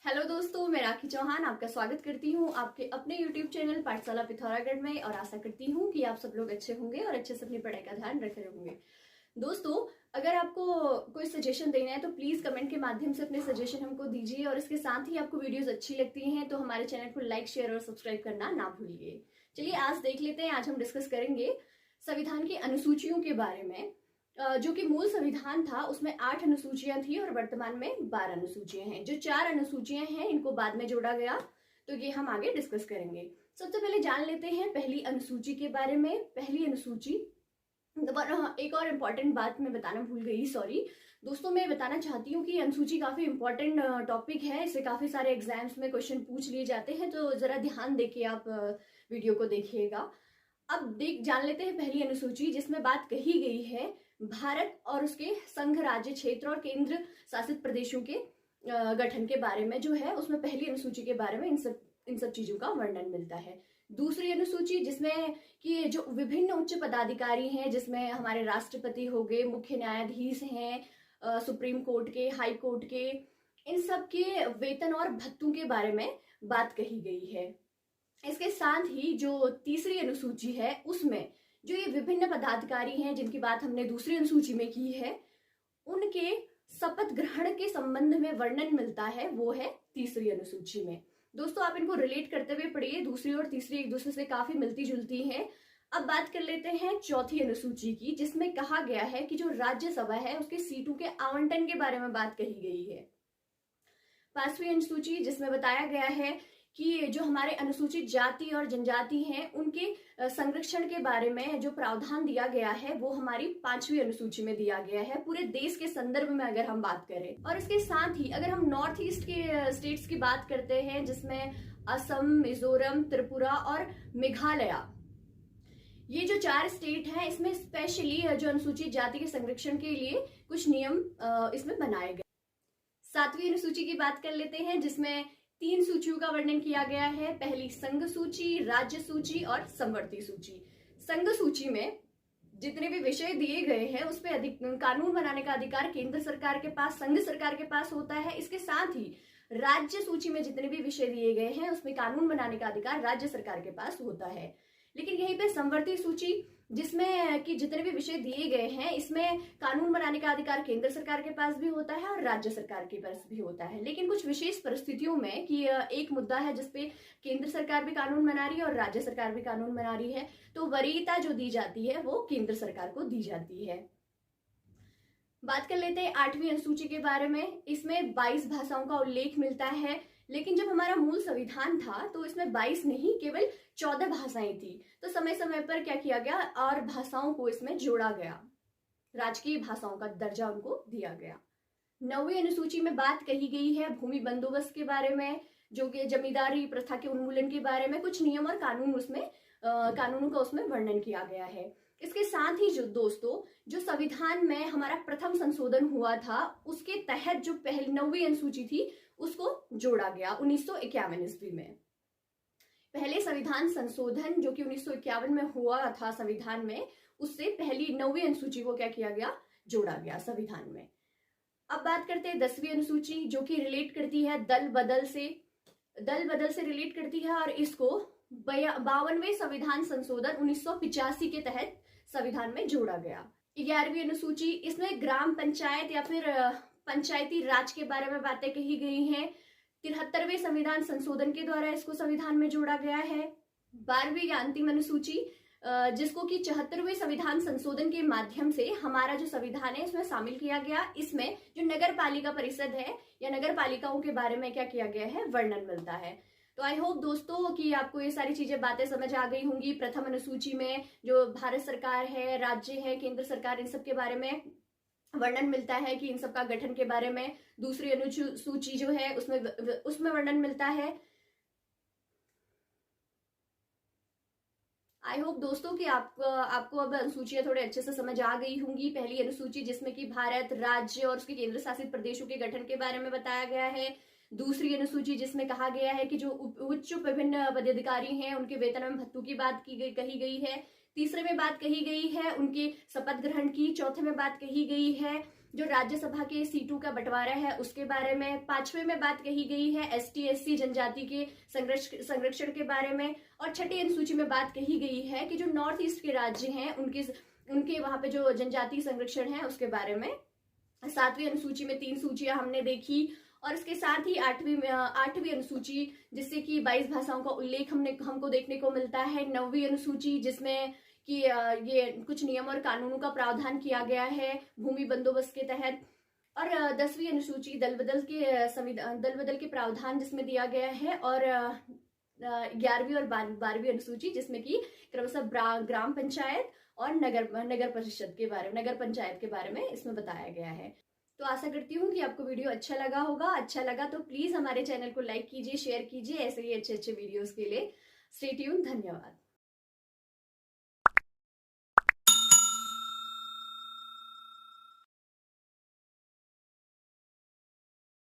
Hello दोस्तों, मैं राखी चौहान आपका स्वागत करती हूँ आपके अपने YouTube चैनल पाठशाला पिथौरागढ़ में और आशा करती हूँ कि आप सब लोग अच्छे होंगे और अच्छे से अपनी पढ़ाई का ध्यान रख रहे होंगे। दोस्तों, अगर आपको कोई सजेशन देना है तो प्लीज कमेंट के माध्यम से अपने सजेशन हमको दीजिए और इसके साथ ही आपको वीडियोस अच्छी लगती हैं तो हमारे चैनल को लाइक, शेयर और सब्सक्राइब करना ना भूलिए। चलिए आज देख लेते हैं। आज हम डिस्कस करेंगे संविधान की अनुसूचियों के बारे में। जो कि मूल संविधान था उसमें 8 अनुसूचियां थी और वर्तमान में 12 अनुसूचियां हैं। जो 4 अनुसूचियां हैं इनको बाद में जोड़ा गया, तो ये हम आगे डिस्कस करेंगे। सबसे पहले जान लेते हैं पहली अनुसूची के बारे में। पहली अनुसूची, एक और इम्पॉर्टेंट बात मैं बताना भूल गई, सॉरी दोस्तों। मैं बताना चाहती हूँ कि अनुसूची काफी इंपॉर्टेंट टॉपिक है। इससे काफी सारे एग्जाम्स में क्वेश्चन पूछ लिए जाते हैं, तो जरा ध्यान देके आप वीडियो को देखिएगा। अब जान लेते हैं पहली अनुसूची, जिसमें बात कही गई है भारत और उसके संघ राज्य क्षेत्र और केंद्र शासित प्रदेशों के गठन के बारे में। जो है उसमें पहली अनुसूची के बारे में इन सब चीजों का वर्णन मिलता है। दूसरी अनुसूची जिसमें कि जो विभिन्न उच्च पदाधिकारी हैं, जिसमें हमारे राष्ट्रपति हो गए, मुख्य न्यायाधीश हैं, सुप्रीम कोर्ट के, हाई कोर्ट के, इन सब के वेतन और भत्तों के बारे में बात कही गई है। इसके साथ ही जो तीसरी अनुसूची है उसमें जो ये विभिन्न पदाधिकारी हैं जिनकी बात हमने दूसरी अनुसूची में की है, उनके शपथ ग्रहण के संबंध में वर्णन मिलता है, वो है तीसरी अनुसूची में। दोस्तों, आप इनको रिलेट करते हुए पढ़िए। दूसरी और तीसरी एक दूसरे से काफी मिलती जुलती हैं। अब बात कर लेते हैं चौथी अनुसूची की, जिसमें कहा गया है कि जो राज्यसभा है उसके सीटों के आवंटन के बारे में बात कही गई है। पांचवी अनुसूची जिसमें बताया गया है कि जो हमारे अनुसूचित जाति और जनजाति हैं उनके संरक्षण के बारे में जो प्रावधान दिया गया है वो हमारी पांचवी अनुसूची में दिया गया है, पूरे देश के संदर्भ में अगर हम बात करें। और इसके साथ ही अगर हम नॉर्थ ईस्ट के स्टेट्स की बात करते हैं, जिसमें असम, मिजोरम, त्रिपुरा और मेघालय, ये जो 4 स्टेट हैं, इसमें स्पेशली जो अनुसूचित जाति के संरक्षण के लिए कुछ नियम इसमें बनाए गए। 7वीं अनुसूची की बात कर लेते हैं, जिसमें 3 सूचियों का वर्णन किया गया है। पहली संघ सूची, राज्य सूची और समवर्ती सूची। संघ सूची में जितने भी विषय दिए गए हैं उस पर कानून बनाने का अधिकार केंद्र सरकार के पास, संघ सरकार के पास होता है। इसके साथ ही राज्य सूची में जितने भी विषय दिए गए हैं उसमें कानून बनाने का अधिकार राज्य सरकार के पास होता है। लेकिन यहीं पे समवर्ती सूची, जिसमें कि जितने भी विषय दिए गए हैं इसमें कानून बनाने का अधिकार केंद्र सरकार के पास भी होता है और राज्य सरकार के पास भी होता है। लेकिन कुछ विशेष परिस्थितियों में कि एक मुद्दा है जिसपे केंद्र सरकार भी कानून बना रही है और राज्य सरकार भी कानून बना रही है, तो वरीयता जो दी जाती है वो केंद्र सरकार को दी जाती है। बात कर लेते हैं 8वीं अनुसूची के बारे में। इसमें 22 भाषाओं का उल्लेख मिलता है, लेकिन जब हमारा मूल संविधान था तो इसमें 22 नहीं केवल 14 भाषाएं थी। तो समय समय पर क्या किया गया और भाषाओं को इसमें जोड़ा गया, राजकीय भाषाओं का दर्जा उनको दिया गया। 9वीं अनुसूची में बात कही गई है भूमि बंदोबस्त के बारे में, जो कि जमींदारी प्रथा के उन्मूलन के बारे में कुछ नियम और कानूनों का उसमें वर्णन किया गया है। इसके साथ ही जो दोस्तों जो संविधान में हमारा प्रथम संशोधन हुआ था उसके तहत जो पहली 9वीं अनुसूची थी उसको जोड़ा गया 1951 ईस्वी में। पहले संविधान संशोधन जो कि 1951 में हुआ था संविधान में, उससे पहली 9वीं अनुसूची को क्या किया गया, जोड़ा गया संविधान में। अब बात करते हैं 10वीं अनुसूची, जो कि रिलेट करती है दल बदल से रिलेट करती है और इसको 52वें संविधान संशोधन 1985 के तहत संविधान में जोड़ा गया। 11वीं अनुसूची, इसमें ग्राम पंचायत या फिर पंचायती राज के बारे में बातें कही गई हैं। 73वें संविधान संशोधन के द्वारा इसको संविधान में जोड़ा गया है। 12वीं या अंतिम अनुसूची, जिसको कि 74वें संविधान संशोधन के माध्यम से हमारा जो संविधान है इसमें शामिल किया गया। इसमें जो नगर पालिका परिषद है या नगर पालिकाओं के बारे में क्या किया गया है, वर्णन मिलता है। तो आई होप दोस्तों कि आपको ये सारी चीजें बातें समझ आ गई होंगी। प्रथम अनुसूची में जो भारत सरकार है, राज्य है, केंद्र सरकार, इन सब के बारे में वर्णन मिलता है कि इन सब का गठन के बारे में। दूसरी अनुसूची जो है उसमें वर्णन मिलता है। आई होप दोस्तों कि आपको अब अनुसूचियां थोड़े अच्छे से समझ आ गई होंगी। पहली अनुसूची जिसमें कि भारत, राज्य और उसके केंद्र शासित प्रदेशों के गठन के बारे में बताया गया है। दूसरी अनुसूची जिसमें कहा गया है कि जो उच्च विभिन्न पदाधिकारी हैं उनके वेतन एवं भत्तों की बात कही गई है। तीसरे में बात कही गई है उनके शपथ ग्रहण की। चौथे में बात कही गई है जो राज्यसभा के सीटों का बंटवारा है उसके बारे में। 5वें में बात कही गई है ST/SC जनजाति के संरक्षण के बारे में। और 6ठी अनुसूची में बात कही गई है कि जो नॉर्थ ईस्ट के राज्य हैं उनके वहां पे जो जनजाति संरक्षण है उसके बारे में। 7वीं अनुसूची में 3 सूचियां हमने देखी, और इसके साथ ही 8वीं अनुसूची जिससे कि 22 भाषाओं का उल्लेख हमको देखने को मिलता है। 9वीं अनुसूची जिसमें कि ये कुछ नियम और कानूनों का प्रावधान किया गया है भूमि बंदोबस्त के तहत। और 10वीं अनुसूची दल बदल के प्रावधान जिसमें दिया गया है। और 11वीं और 12वीं अनुसूची जिसमें कि क्रमशः ग्राम पंचायत और नगर परिषद के बारे में, नगर पंचायत के बारे में इसमें बताया गया है। तो आशा करती हूँ कि आपको वीडियो अच्छा लगा होगा। अच्छा लगा तो प्लीज हमारे चैनल को लाइक कीजिए, शेयर कीजिए ऐसे ही अच्छे वीडियोस के लिए। Stay tuned. धन्यवाद।